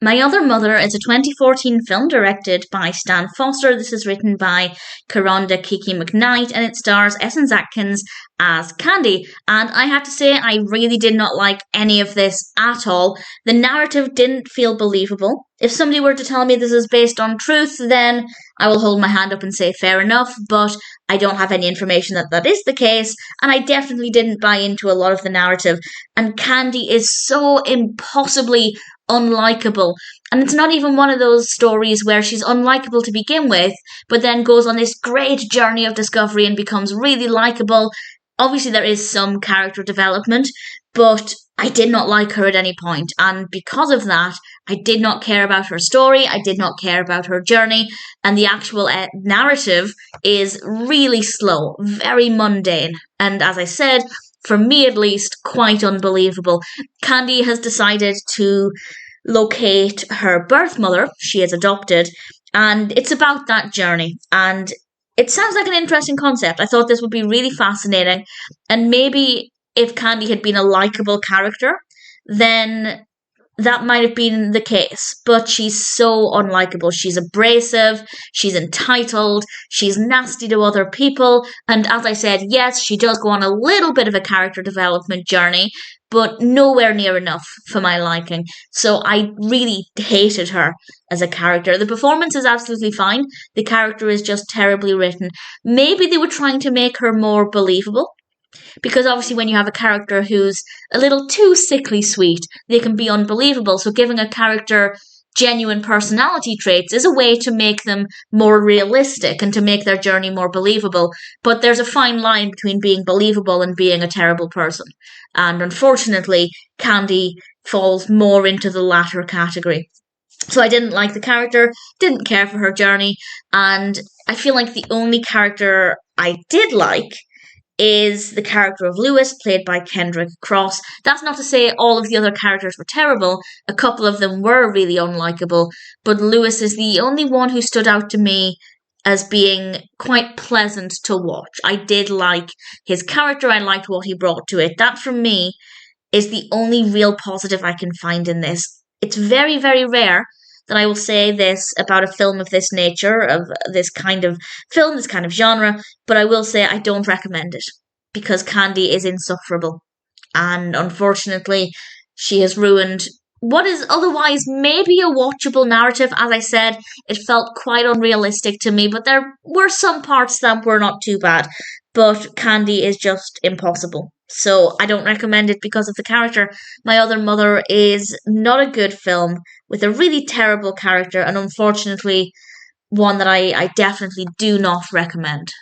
My Other Mother is a 2014 film directed by Stan Foster. This is written by Keronda, Kiki, McKnight, and it stars Atkins as Candy. And I have to say, I really did not like any of this at all. The narrative didn't feel believable. If somebody were to tell me this is based on truth, then I will hold my hand up and say fair enough, but I don't have any information that that is the case, and I definitely didn't buy into a lot of the narrative. And Candy is so impossibly unlikable. And it's not even one of those stories where she's unlikable to begin with, but then goes on this great journey of discovery and becomes really likable. Obviously, there is some character development, but I did not like her at any point. And because of that, I did not care about her story. I did not care about her journey. And the actual narrative is really slow, very mundane. And as I said, for me at least, quite unbelievable. Candy has decided to locate her birth mother. She is adopted, and it's about that journey. And it sounds like an interesting concept. I thought this would be really fascinating. And maybe if Candy had been a likable character, then that might have been the case, but she's so unlikable. She's abrasive, she's entitled, she's nasty to other people, and as I said, yes, she does go on a little bit of a character development journey, but nowhere near enough for my liking. So I really hated her as a character. The performance is absolutely fine. The character is just terribly written. Maybe they were trying to make her more believable, because obviously when you have a character who's a little too sickly sweet, they can be unbelievable. So giving a character genuine personality traits is a way to make them more realistic and to make their journey more believable. But there's a fine line between being believable and being a terrible person. And unfortunately, Candy falls more into the latter category. So I didn't like the character, didn't care for her journey, and I feel like the only character I did like is the character of Lewis, played by Kendrick Cross. That's not to say all of the other characters were terrible. A couple of them were really unlikable, but Lewis is the only one who stood out to me as being quite pleasant to watch. I did like his character. I liked what he brought to it. That, for me, is the only real positive I can find in this. It's very, very rare that I will say this about a film of this nature, of this kind of film, this kind of genre, but I will say I don't recommend it, because Candy is insufferable. And unfortunately, she has ruined what is otherwise maybe a watchable narrative. As I said, it felt quite unrealistic to me, but there were some parts that were not too bad. But Candy is just impossible. So I don't recommend it because of the character. My Other Mother is not a good film with a really terrible character, and unfortunately one that I definitely do not recommend.